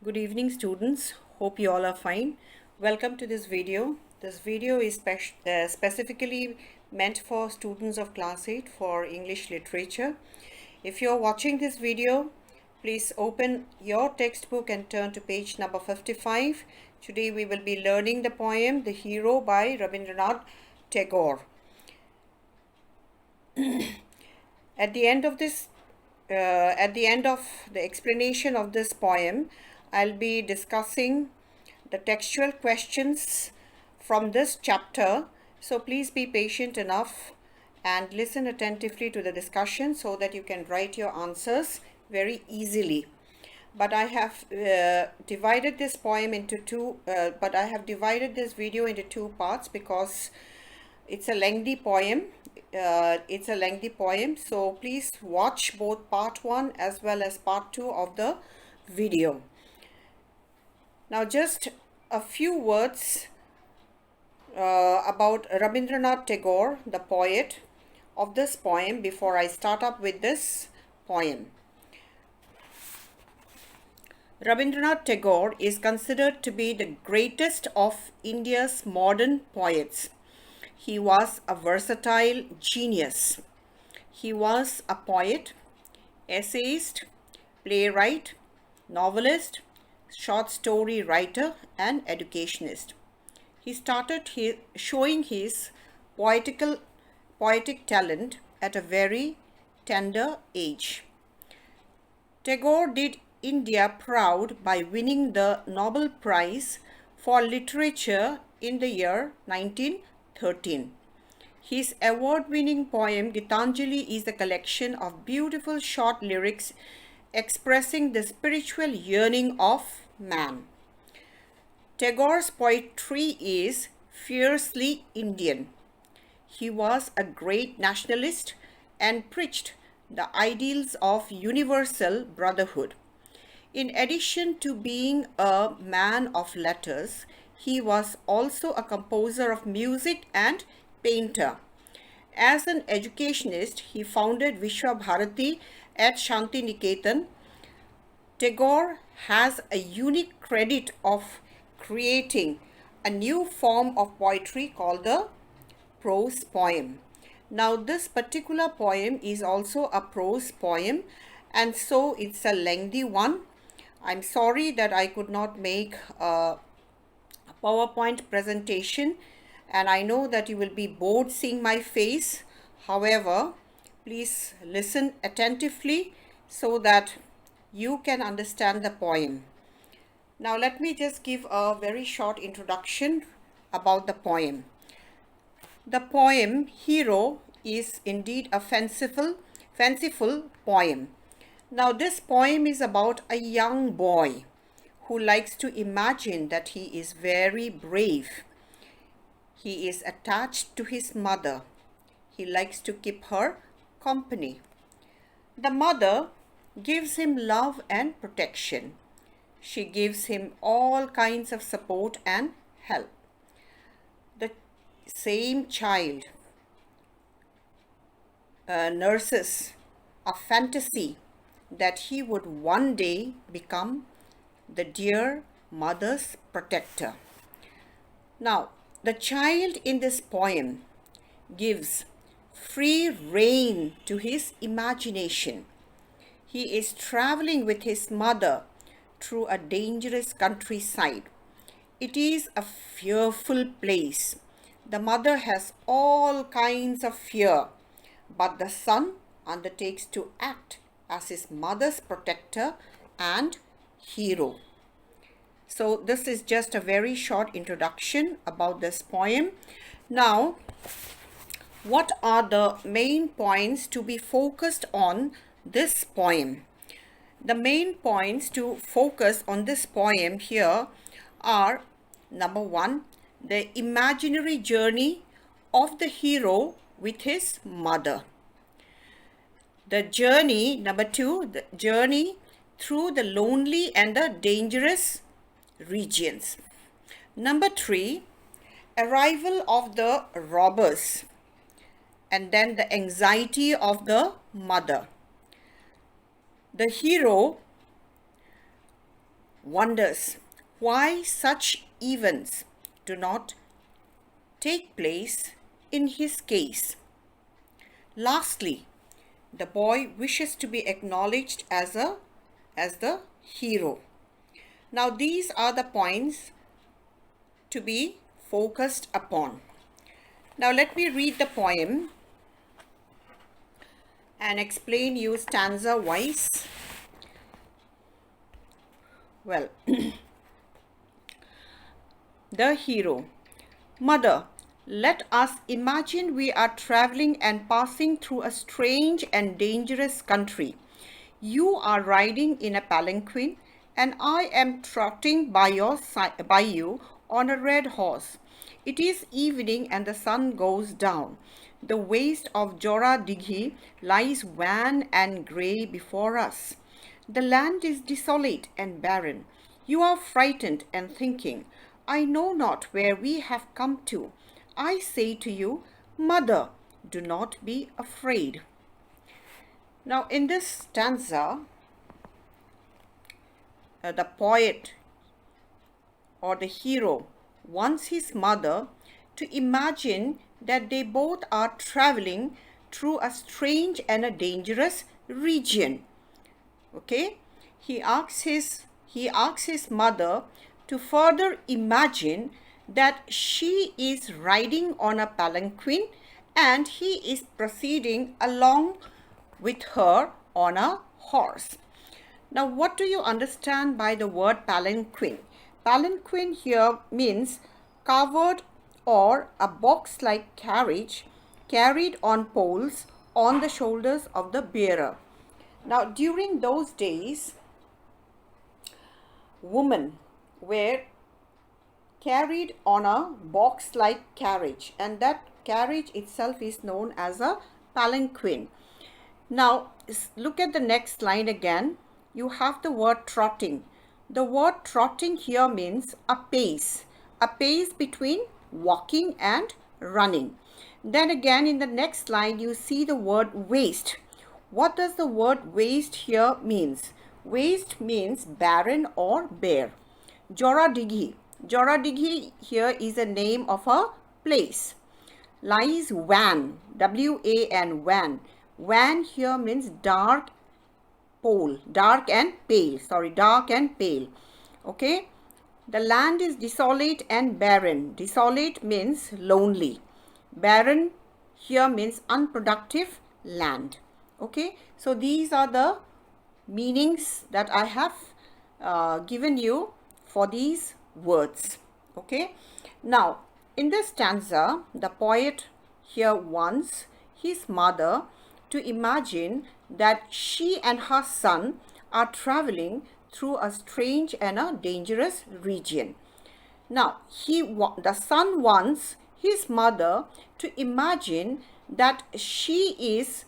Good evening, students. Hope you all are fine. Welcome to this video. This video is specifically meant for students of class 8 for English literature. If you're watching this video, please open your textbook and turn to page number 55. Today we will be learning the poem The Hero by Rabindranath Tagore. At the end of the explanation of this poem, I'll be discussing the textual questions from this chapter. So please be patient enough and listen attentively to the discussion so that you can write your answers very easily. But I have divided this poem into I have divided this video into two parts because it's a lengthy poem. So please watch both part 1 as well as part 2 of the video. Now just a few words about Rabindranath Tagore, the poet of this poem, before I start up with this poem. Rabindranath Tagore is considered to be the greatest of India's modern poets. He was a versatile genius. He was a poet, essayist, playwright, novelist, short story writer, and educationist. He started showing his poetic talent at a very tender age. Tagore did India proud by winning the Nobel Prize for Literature in the year 1913. His award-winning poem Gitanjali is a collection of beautiful short lyrics expressing the spiritual yearning of man. Tagore's poetry is fiercely Indian. He was a great nationalist and preached the ideals of universal brotherhood. In addition to being a man of letters, he was also a composer of music and painter. As an educationist, he founded Vishwa Bharati at Shanti Niketan. Tagore has a unique credit of creating a new form of poetry called the prose poem. Now this particular poem is also a prose poem, and so it's a lengthy one. I'm sorry that I could not make a PowerPoint presentation, and I know that you will be bored seeing my face. However, please listen attentively so that you can understand the poem. Now let me just give a very short introduction about the poem. The poem Hero is indeed a fanciful poem. Now this poem is about a young boy who likes to imagine that he is very brave. He is attached to his mother. He likes to keep her company. The mother gives him love and protection. She gives him all kinds of support and help. The same child nurses a fantasy that he would one day become the dear mother's protector. Now, the child in this poem gives free rein to his imagination. He is traveling with his mother through a dangerous countryside. It is a fearful place. The mother has all kinds of fear, but the son undertakes to act as his mother's protector and hero. So this is just a very short introduction about this poem. Now, what are the main points to be focused on this poem? The main points to focus on this poem here are: number 1, the imaginary journey of the hero with his mother. Number 2, the journey through the lonely and the dangerous regions. Number 3, arrival of the robbers, and then the anxiety of the mother. The hero wonders why such events do not take place in his case. Lastly, the boy wishes to be acknowledged as the hero. Now these are the points to be focused upon. Now let me read the poem and explain you stanza wise. Well, the hero. Mother, let us imagine we are traveling and passing through a strange and dangerous country. You are riding in a palanquin and I am trotting by you on a red horse. It is evening and the sun goes down. The waste of Jora Dighi lies wan and grey before us. The land is desolate and barren. You are frightened and thinking, I know not where we have come to. I say to you, Mother, do not be afraid. Now in this stanza, the poet or the hero wants his mother to imagine that they both are traveling through a strange and a dangerous region. Okay, he asks his mother to further imagine that she is riding on a palanquin and he is proceeding along with her on a horse. Now, what do you understand by the word palanquin? Palanquin here means covered or a box-like carriage carried on poles on the shoulders of the bearer. Now, during those days, women were carried on a box-like carriage, and that carriage itself is known as a palanquin. Now, look at the next line again. You have the word trotting. The word trotting here means a pace between walking and running. Then again in the next line you see the word waste. What does the word waste here means? Waste means barren or bare. Jora Dighi. Jora Dighi here is a name of a place. Lies wan. W-A-N, wan. Wan here means dark and pale. Okay. The land is desolate and barren. Desolate means lonely. Barren here means unproductive land. Okay. So these are the meanings that I have given you for these words. Okay. Now, in this stanza, the poet here wants his mother to imagine that she and her son are traveling through a strange and a dangerous region. Now, the son wants his mother to imagine that she is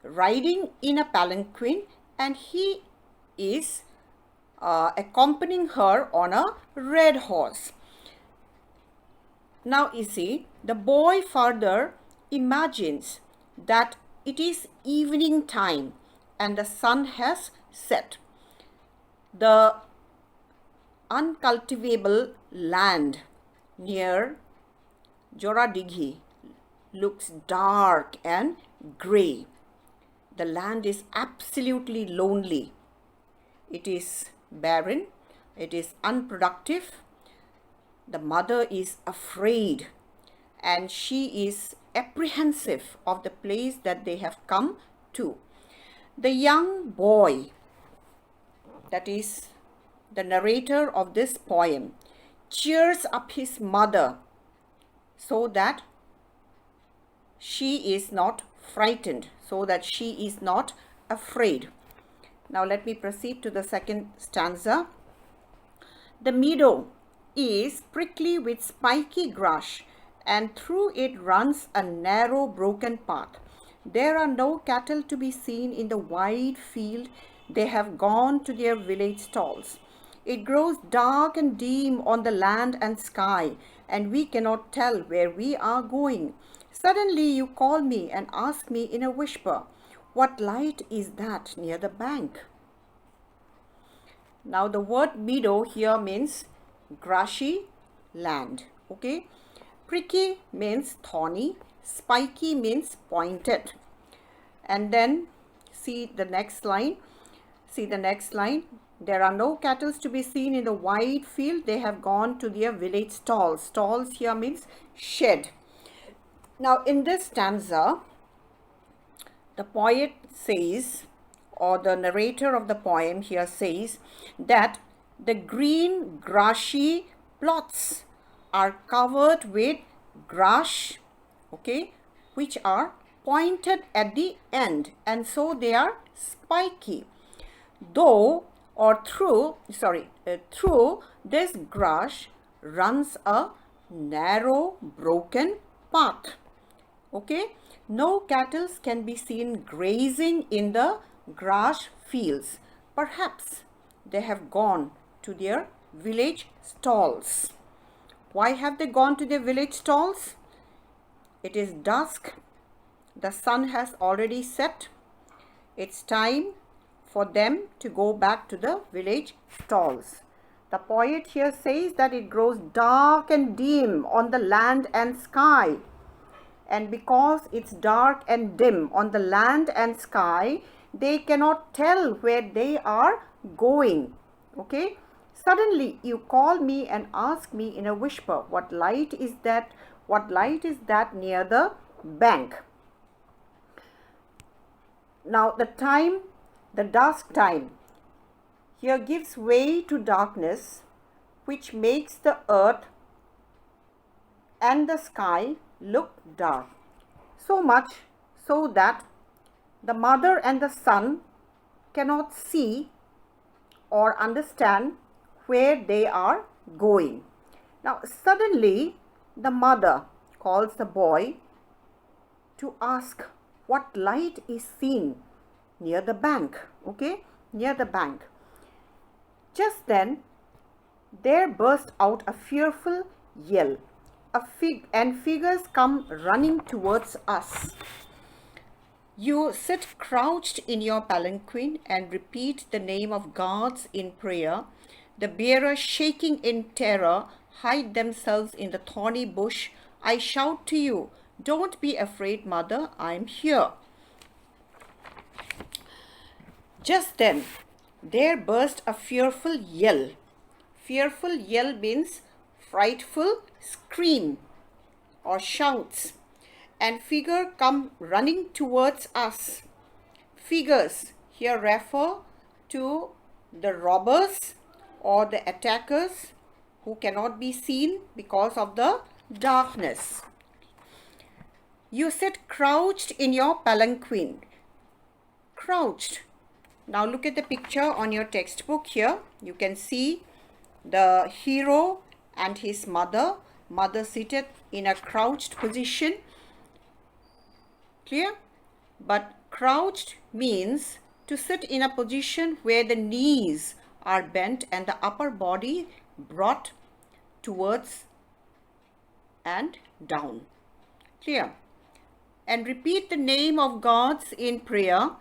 riding in a palanquin and he is accompanying her on a red horse. Now, you see, the boy further imagines that it is evening time and the sun has set. The uncultivable land near Jora Dighi looks dark and grey. The land is absolutely lonely. It is barren. It is unproductive. The mother is afraid and she is apprehensive of the place that they have come to. The young boy, that is the narrator of this poem, cheers up his mother so that she is not frightened, so that she is not afraid. Now let me proceed to the second stanza. The meadow is prickly with spiky grass, and through it runs a narrow broken path. There are no cattle to be seen in the wide field. They have gone to their village stalls. It grows dark and dim on the land and sky, and we cannot tell where we are going. Suddenly you call me and ask me in a whisper, what light is that near the bank? Now the word meadow here means grassy land. Okay. Pricky means thorny. Spiky means pointed. And then see the next line. See the next line. There are no cattle to be seen in the wide field. They have gone to their village stalls. Stalls here means shed. Now in this stanza, the poet says, or the narrator of the poem here says, that the green grassy plots are covered with grass, okay, which are pointed at the end, and so they are spiky. Through this grass runs a narrow broken path. Okay, no cattle can be seen grazing in the grass fields. Perhaps they have gone to their village stalls. Why have they gone to their village stalls? It is dusk. The sun has already set. It's time for them to go back to the village stalls. The poet here says that it grows dark and dim on the land and sky. And because it's dark and dim on the land and sky, they cannot tell where they are going. Okay? Suddenly you call me and ask me in a whisper, what light is that? What light is that near the bank? Now the dusk time here gives way to darkness, which makes the earth and the sky look dark. So much so that the mother and the son cannot see or understand where they are going. Now suddenly the mother calls the boy to ask what light is seen near the bank. Okay, near the bank. Just then there burst out a fearful yell. And figures come running towards us. You sit crouched in your palanquin and repeat the name of gods in prayer. The bearers, shaking in terror, hide themselves in the thorny bush. I shout to you, don't be afraid, mother, I'm here. Just then, there burst a fearful yell. Fearful yell means frightful scream or shouts. And figures come running towards us. Figures here refer to the robbers or the attackers who cannot be seen because of the darkness. You sit crouched in your palanquin. Crouched. Now look at the picture on your textbook here. You can see the hero and his mother. Mother seated in a crouched position. Clear? But crouched means to sit in a position where the knees are bent and the upper body brought towards and down. Clear? And repeat the name of gods in prayer.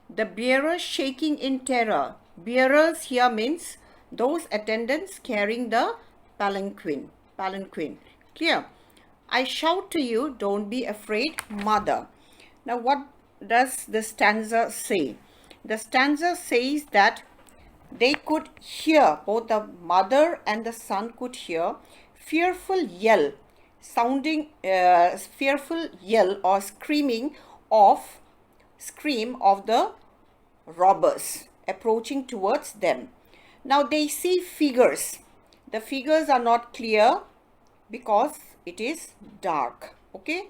The bearers shaking in terror. Bearers here means those attendants carrying the palanquin. Clear? I shout to you, don't be afraid, mother. Now what does the stanza say? The stanza says that they could hear, both the mother and the son could hear fearful yell, fearful yell or scream of the robbers approaching towards them. Now they see figures. The figures are not clear because it is dark. Okay,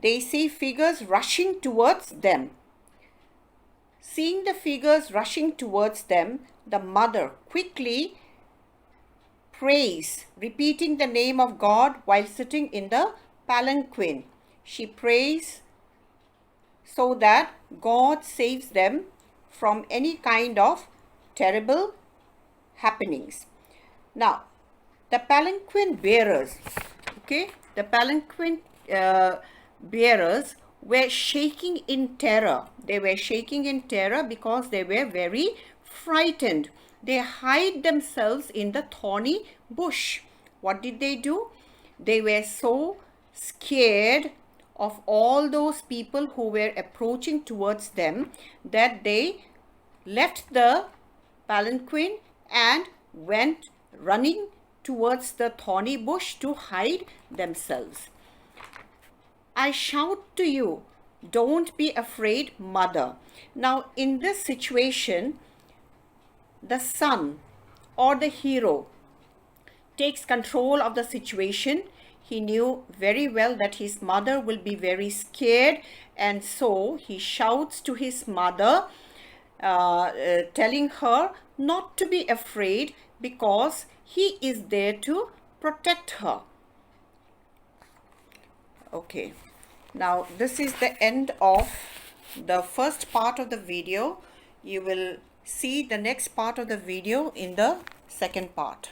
they see figures rushing towards them. Seeing the figures rushing towards them, the mother quickly prays, repeating the name of God while sitting in the palanquin. She prays so that God saves them from any kind of terrible happenings. Now, the palanquin bearers, the palanquin bearers were shaking in terror. They were shaking in terror because they were very frightened. they hide themselves in the thorny bush. What did they do? They were so scared of all those people who were approaching towards them that they left the palanquin and went running towards the thorny bush to hide themselves. I shout to you, don't be afraid, mother. Now, in this situation, the son or the hero takes control of the situation. He knew very well that his mother will be very scared, and so he shouts to his mother, telling her not to be afraid because he is there to protect her. Okay, now this is the end of the first part of the video. You will see the next part of the video in the second part.